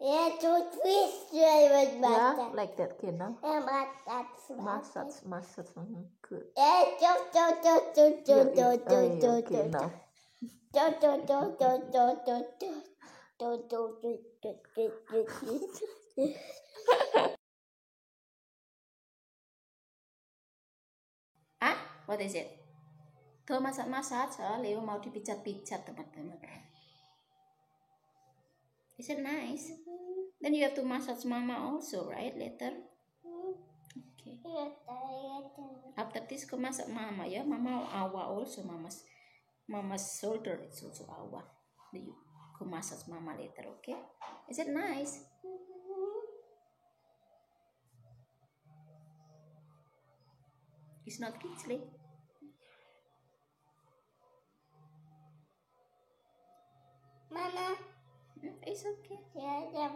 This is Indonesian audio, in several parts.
Yeah, to twist with Yeah, like that, okay, now. Massage. Good. Yeah, Okay, now. Ah, what is it? Tuh massage, Leo mau dipijat-pijat teman-teman. Is it nice? Then you have to massage mama also, right? Later. Okay. After this, go massage mama, ya. Mama awa also, mama's shoulder is also awa. You go massage mama later, okay? Is it nice? It's not kidsly. Mama. It's okay. Yeah.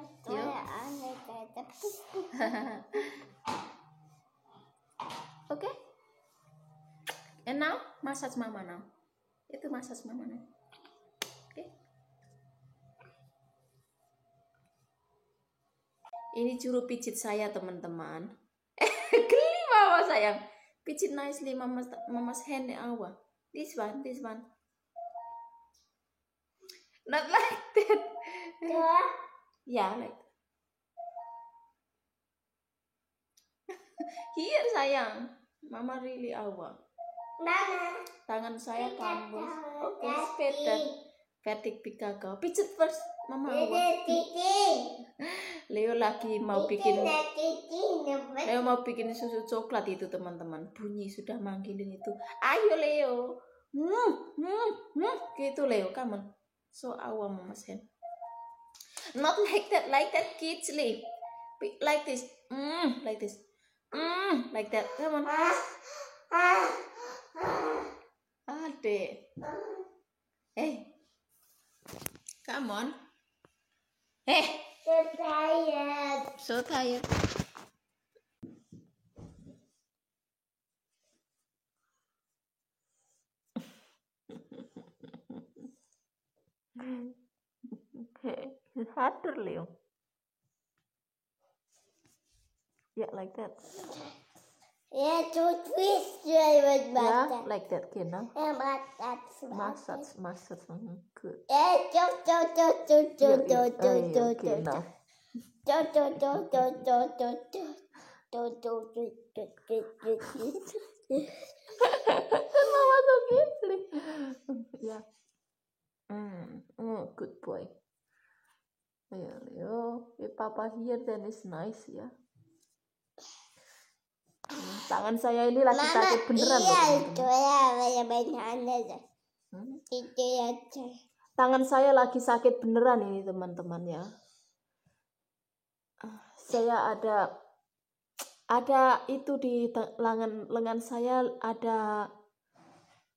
Okay. And now massage mama now. Itu massage mama now. Okay. Ini juru pijit saya teman-teman. Geli mama sayang. Pijit nicely mama's hand awa. This one. Not like that. Yeah, like that. Here sayang. Mama really awa. Mama. Tangan saya kambus. Okay, better. Fetik pika kau. Pijit first. Mama awa. Leo lagi mau bikin susu coklat itu teman-teman. Bunyi sudah manggilin itu. Ayo Leo. Gitu Leo, come on. So awa mama's hand. Not like that kids Leo. Like this. Like this. Like that. Come on. Ade. Hey. Come on. Hey. So tired. Okay, it's harder, Leo. Yeah, like that. Yeah, to twist with Yeah, like that, okay, now. Massage. Good. Yeah, Okay, now. Mama so cute. Yeah. Good boy. Yeah, Leo. If Papa here, then it's nice, ya. Tangan saya ini lagi sakit beneran loh, teman-teman. Tangan saya lagi sakit beneran ini teman-teman ya. Saya ada itu di lengan saya ada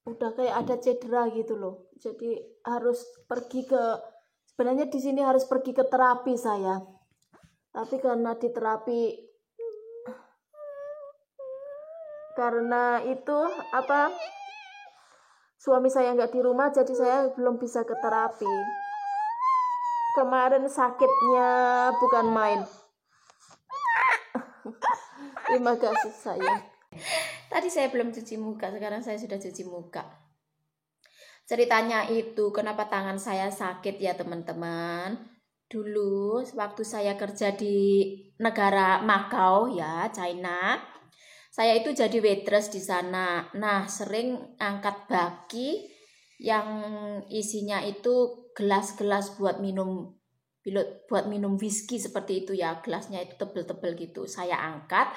udah kayak ada cedera gitu loh. Jadi harus pergi sebenarnya di sini harus pergi ke terapi saya. Tapi karena di terapi itu suami saya nggak di rumah, jadi saya belum bisa ke terapi. Kemarin sakitnya bukan main. Terima kasih sayang. Tadi saya belum cuci muka, sekarang saya sudah cuci muka. Ceritanya itu kenapa tangan saya sakit ya teman-teman. Dulu waktu saya kerja di negara Macau ya, China. Saya itu jadi waitress di sana. Nah, sering angkat baki yang isinya itu gelas-gelas buat minum whisky seperti itu ya. Gelasnya itu tebel-tebel gitu. Saya angkat.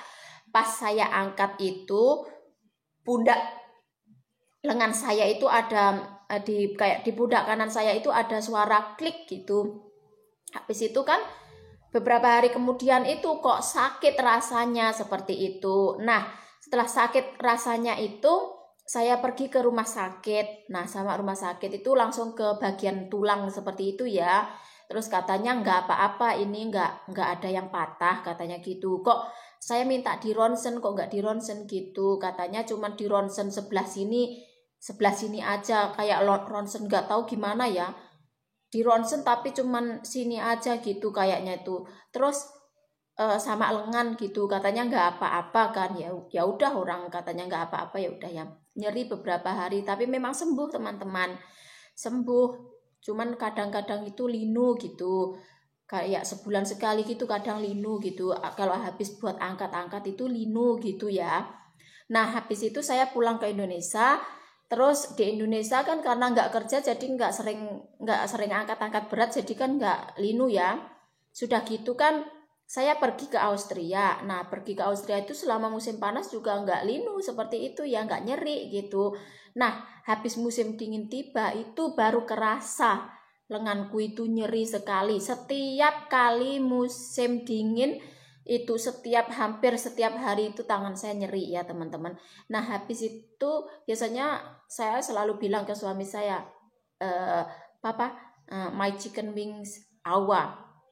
Pas saya angkat itu pundak lengan saya itu ada kayak di pundak kanan saya itu ada suara klik gitu. Habis itu kan beberapa hari kemudian itu kok sakit rasanya seperti itu. Nah, setelah sakit rasanya itu saya pergi ke rumah sakit. Nah, sama rumah sakit itu langsung ke bagian tulang seperti itu ya. Terus katanya nggak apa-apa, ini nggak ada yang patah katanya gitu. Kok saya minta di ronsen kok nggak di ronsen gitu. Katanya cuma di ronsen sebelah sini aja, kayak ronsen nggak tahu gimana ya. di ronsen tapi cuman sini aja gitu kayaknya itu. Terus sama lengan gitu, katanya nggak apa-apa kan. Ya udah, orang katanya nggak apa-apa, ya udah ya. Nyeri beberapa hari tapi memang sembuh teman-teman, sembuh. Cuman kadang-kadang itu linu gitu, kayak sebulan sekali gitu kadang linu gitu. Kalau habis buat angkat-angkat itu linu gitu ya. Nah habis itu saya pulang ke Indonesia. Terus di Indonesia kan karena nggak kerja jadi nggak sering angkat-angkat berat, jadi kan nggak linu ya. Sudah gitu kan saya pergi ke Austria. Nah pergi ke Austria itu selama musim panas juga nggak linu seperti itu ya, nggak nyeri gitu. Nah habis musim dingin tiba itu baru kerasa lenganku itu nyeri sekali. Setiap kali musim dingin itu hampir setiap hari itu tangan saya nyeri ya teman-teman. Nah habis itu biasanya saya selalu bilang ke suami saya, Papa, my chicken wings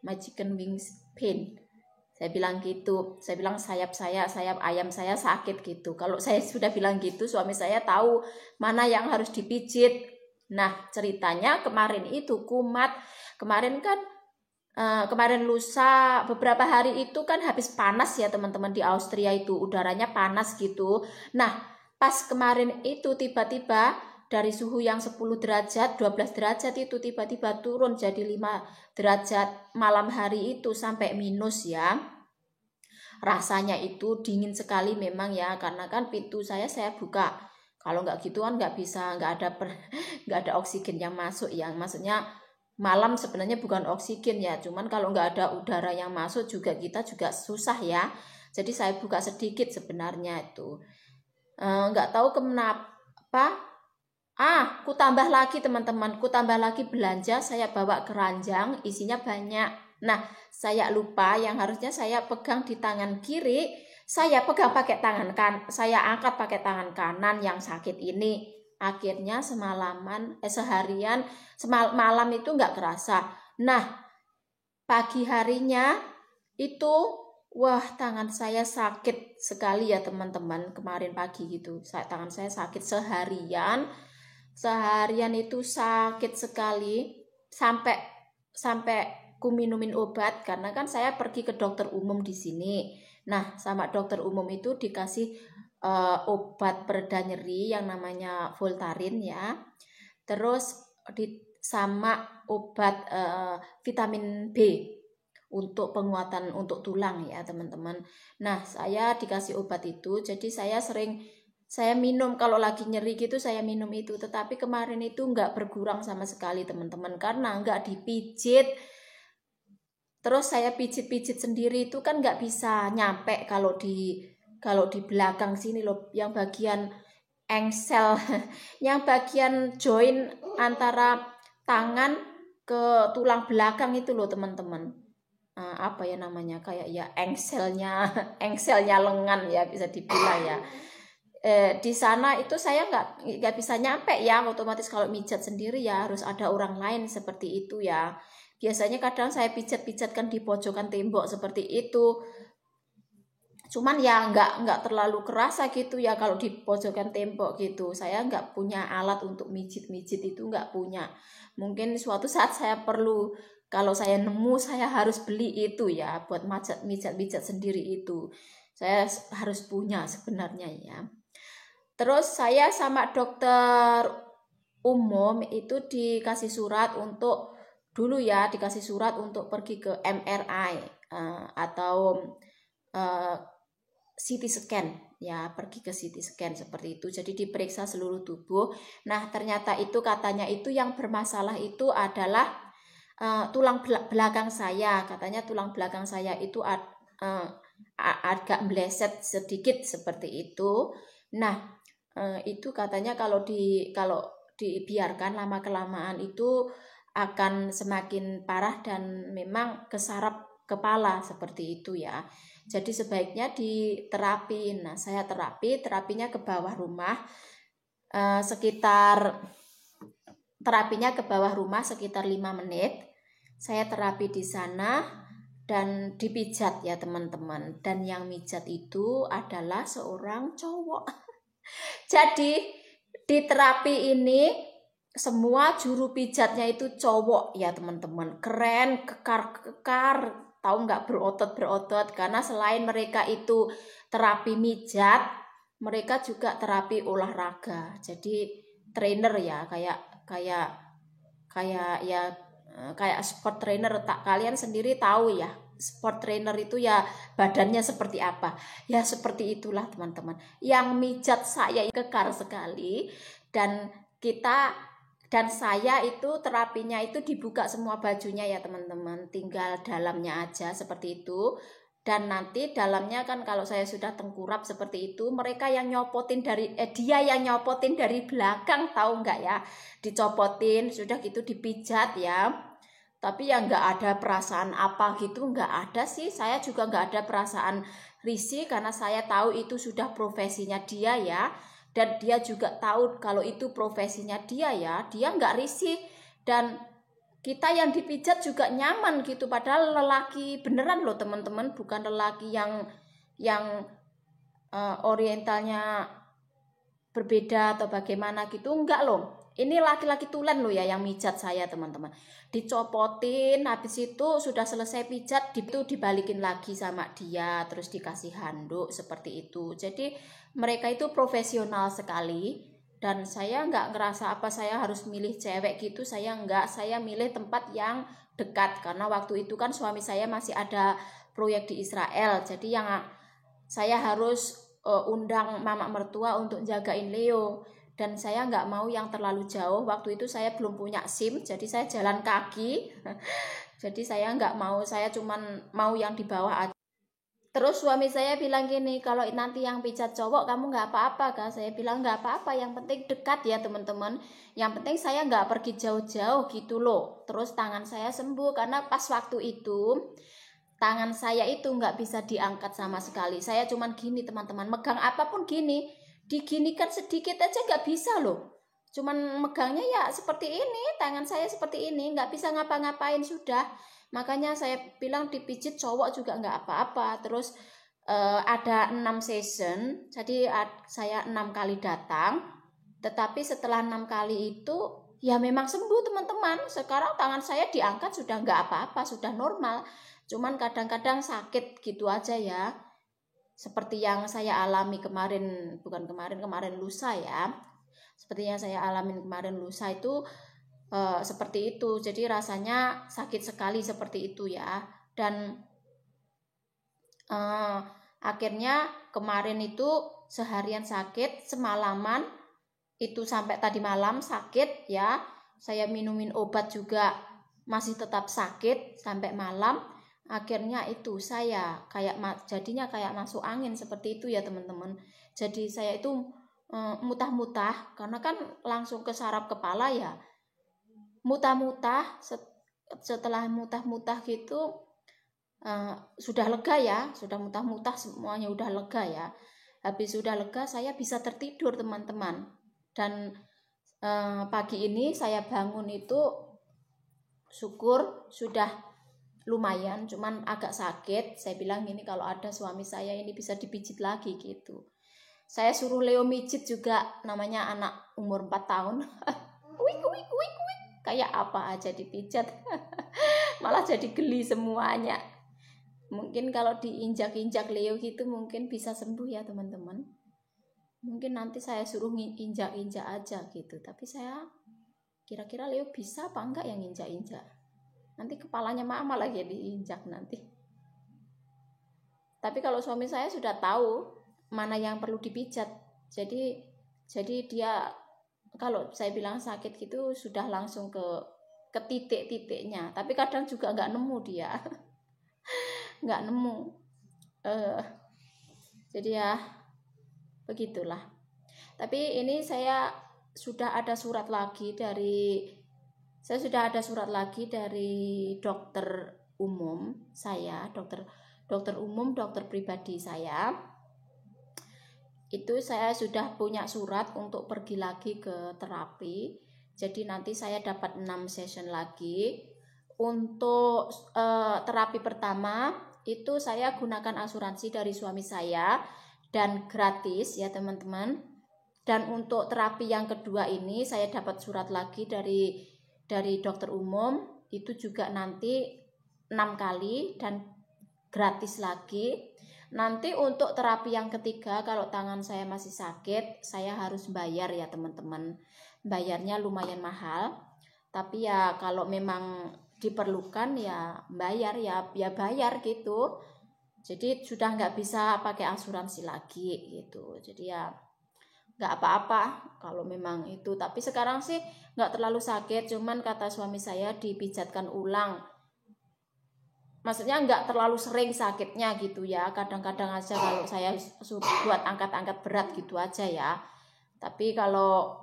my chicken wings pain. Saya bilang gitu, saya bilang sayap ayam saya sakit gitu. Kalau saya sudah bilang gitu, suami saya tahu mana yang harus dipijit. Nah ceritanya kemarin itu kumat, kemarin lusa beberapa hari itu kan habis panas ya teman-teman, di Austria itu udaranya panas gitu. Nah pas kemarin itu tiba-tiba dari suhu yang 10 derajat 12 derajat itu tiba-tiba turun jadi 5 derajat malam hari itu sampai minus ya. Rasanya itu dingin sekali memang ya, karena kan pintu saya buka. Kalau nggak gitu kan nggak bisa, nggak ada oksigen yang masuk ya. Maksudnya malam sebenarnya bukan oksigen ya, cuman kalau nggak ada udara yang masuk kita juga susah ya. Jadi saya buka sedikit sebenarnya itu. Nggak tahu kenapa. Ku tambah lagi teman-teman, ku tambah lagi belanja, saya bawa keranjang isinya banyak. Nah saya lupa yang harusnya saya pegang di tangan kiri, saya pegang pakai tangan kanan, saya angkat pakai tangan kanan yang sakit ini. Akhirnya seharian malam itu nggak kerasa. Nah pagi harinya itu wah tangan saya sakit sekali ya teman-teman. Kemarin pagi gitu tangan saya sakit seharian itu sakit sekali, sampai ku minumin obat karena kan saya pergi ke dokter umum di sini. Nah sama dokter umum itu dikasih obat pereda nyeri yang namanya Voltaren ya. Terus sama obat vitamin B untuk penguatan untuk tulang ya teman-teman. Nah saya dikasih obat itu, jadi saya minum kalau lagi nyeri gitu, saya minum itu. Tetapi kemarin itu nggak berkurang sama sekali teman-teman, karena nggak dipijit. Terus saya pijit-pijit sendiri itu kan nggak bisa nyampe kalau di belakang sini loh, yang bagian engsel, yang bagian join antara tangan ke tulang belakang itu loh teman-teman. Apa ya namanya, kayak ya engselnya lengan ya bisa dibilang ya. Di sana itu saya nggak bisa nyampe ya, otomatis kalau mijat sendiri ya harus ada orang lain seperti itu ya. Biasanya kadang saya pijat-pijatkan di pojokan tembok seperti itu, cuman ya nggak terlalu kerasa gitu ya kalau di pojokan tembok gitu. Saya nggak punya alat untuk mijit-mijit itu, nggak punya. Mungkin suatu saat saya perlu, kalau saya nemu saya harus beli itu ya buat mijat-mijat sendiri itu. Saya harus punya sebenarnya ya. Terus saya sama dokter umum itu dikasih surat untuk pergi ke MRI atau CT scan ya, pergi ke CT scan seperti itu. Jadi diperiksa seluruh tubuh. Nah ternyata itu katanya itu yang bermasalah itu adalah tulang belakang saya. Katanya tulang belakang saya itu agak meleset sedikit seperti itu. Nah itu katanya kalau dibiarkan lama kelamaan itu akan semakin parah dan memang kesarap kepala seperti itu ya. Jadi sebaiknya diterapi. Nah saya terapinya ke bawah rumah, sekitar 5 menit. Saya terapi di sana dan dipijat ya teman-teman. Dan yang mijat itu adalah seorang cowok. Jadi di terapi ini semua juru pijatnya itu cowok ya teman-teman, keren, kekar, tahu nggak, berotot, karena selain mereka itu terapi mijat, mereka juga terapi olahraga. Jadi trainer ya, kayak ya kayak sport trainer. Tak kalian sendiri tahu ya, sport trainer itu ya badannya seperti apa. Ya seperti itulah teman-teman. Yang mijat saya kekar sekali, dan saya itu terapinya itu dibuka semua bajunya ya teman-teman, tinggal dalamnya aja seperti itu. Dan nanti dalamnya kan kalau saya sudah tengkurap seperti itu, mereka yang nyopotin dia yang nyopotin dari belakang, tahu nggak ya, dicopotin sudah gitu dipijat ya. Tapi ya nggak ada perasaan apa gitu, nggak ada sih. Saya juga nggak ada perasaan risih karena saya tahu itu sudah profesinya dia ya. Dan dia juga tahu kalau itu profesinya dia ya, dia nggak risih. Dan kita yang dipijat juga nyaman gitu, padahal lelaki beneran loh teman-teman, bukan lelaki yang orientalnya berbeda atau bagaimana gitu, enggak loh. Ini laki-laki tulen loh ya yang mijat saya teman-teman. Dicopotin, habis itu sudah selesai pijat, itu dibalikin lagi sama dia, terus dikasih handuk seperti itu. Jadi mereka itu profesional sekali, dan saya nggak ngerasa apa saya harus milih cewek gitu, saya nggak. Saya milih tempat yang dekat, karena waktu itu kan suami saya masih ada proyek di Israel, jadi yang saya harus undang mama mertua untuk jagain Leo. Dan saya nggak mau yang terlalu jauh, waktu itu saya belum punya SIM, jadi saya jalan kaki. Jadi saya nggak mau, saya cuman mau yang di bawah aja. Terus suami saya bilang gini, kalau nanti yang pijat cowok kamu nggak apa-apa Kak. Saya bilang nggak apa-apa, yang penting dekat ya teman-teman. Yang penting saya nggak pergi jauh-jauh gitu loh. Terus tangan saya sembuh, karena pas waktu itu tangan saya itu nggak bisa diangkat sama sekali. Saya cuman gini teman-teman, megang apapun gini, diginikan sedikit aja nggak bisa loh. Cuman megangnya ya seperti ini, tangan saya seperti ini, nggak bisa ngapa-ngapain sudah. Makanya saya bilang dipijit cowok juga nggak apa-apa. Terus ada 6 session, jadi saya 6 kali datang. Tetapi setelah 6 kali itu ya memang sembuh teman-teman. Sekarang tangan saya diangkat sudah nggak apa-apa, sudah normal. Cuman kadang-kadang sakit gitu aja ya. Seperti yang saya alami kemarin, kemarin lusa ya. Seperti yang saya alamin kemarin lusa itu seperti itu. Jadi rasanya sakit sekali seperti itu ya. Dan akhirnya kemarin itu seharian sakit, semalaman itu sampai tadi malam sakit ya. Saya minumin obat juga masih tetap sakit sampai malam. Akhirnya itu saya jadinya kayak masuk angin seperti itu ya teman-teman. Jadi saya itu mutah-mutah, karena kan langsung ke saraf kepala ya. Mutah-mutah, setelah mutah-mutah gitu sudah lega ya, sudah mutah-mutah semuanya udah lega ya. Habis sudah lega saya bisa tertidur teman-teman. Dan pagi ini saya bangun itu syukur sudah lumayan, cuman agak sakit. Saya bilang gini, kalau ada suami saya ini bisa dipijit lagi gitu. Saya suruh Leo mijit juga, namanya anak umur 4 tahun. Wik. Kayak apa aja dipijat. Malah jadi geli semuanya. Mungkin kalau diinjak-injak Leo gitu mungkin bisa sembuh ya teman-teman. Mungkin nanti saya suruh injak-injak aja gitu. Tapi saya kira-kira Leo bisa apa enggak yang injak-injak. Nanti kepalanya mama lagi diinjak nanti. Tapi kalau suami saya sudah tahu mana yang perlu dipijat. Jadi dia kalau saya bilang sakit gitu sudah langsung ke titik-titiknya. Tapi kadang juga nggak nemu dia. Nggak nemu. Jadi ya begitulah. Tapi ini saya sudah ada surat lagi dari dokter umum saya, dokter umum, dokter pribadi saya. Itu saya sudah punya surat untuk pergi lagi ke terapi. Jadi nanti saya dapat 6 session lagi. Untuk terapi pertama itu saya gunakan asuransi dari suami saya dan gratis ya teman-teman. Dan untuk terapi yang kedua ini saya dapat surat lagi dari dokter umum, itu juga nanti 6 kali dan gratis lagi. Nanti untuk terapi yang ketiga, kalau tangan saya masih sakit, saya harus bayar ya teman-teman. Bayarnya lumayan mahal, tapi ya kalau memang diperlukan ya bayar bayar gitu. Jadi sudah nggak bisa pakai asuransi lagi gitu. Jadi ya nggak apa-apa kalau memang itu. Tapi sekarang sih nggak terlalu sakit, cuman kata suami saya dipijatkan ulang. Maksudnya nggak terlalu sering sakitnya gitu ya, kadang-kadang aja kalau saya buat angkat-angkat berat gitu aja ya. Tapi kalau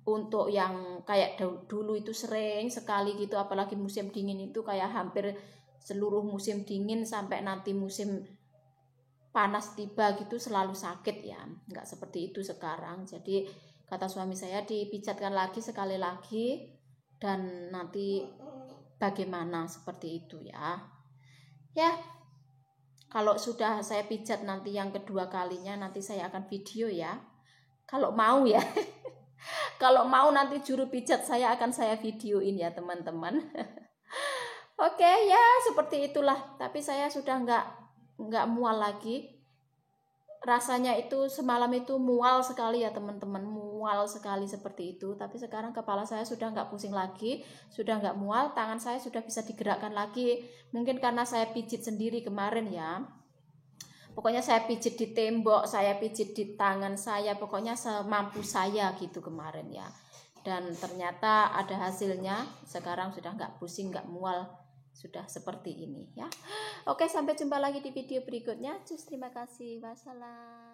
untuk yang kayak dulu itu sering sekali gitu, apalagi musim dingin itu kayak hampir seluruh musim dingin sampai nanti musim panas tiba gitu selalu sakit ya, nggak seperti itu sekarang. Jadi kata suami saya dipijatkan lagi sekali lagi dan nanti bagaimana seperti itu ya. Ya, kalau sudah saya pijat nanti yang kedua kalinya nanti saya akan video ya. Kalau mau ya. Kalau mau nanti juru pijat saya akan saya videoin ya teman-teman. Oke ya, seperti itulah. Tapi saya sudah nggak mual lagi. Rasanya itu semalam itu mual sekali ya teman-teman, mual sekali seperti itu. Tapi sekarang kepala saya sudah nggak pusing lagi, sudah nggak mual, tangan saya sudah bisa digerakkan lagi. Mungkin karena saya pijit sendiri kemarin ya. Pokoknya saya pijit di tembok, saya pijit di tangan saya, pokoknya semampu saya gitu kemarin ya. Dan ternyata ada hasilnya, sekarang sudah nggak pusing, nggak mual, sudah seperti ini ya. Oke, sampai jumpa lagi di video berikutnya. Terima kasih. Wassalam.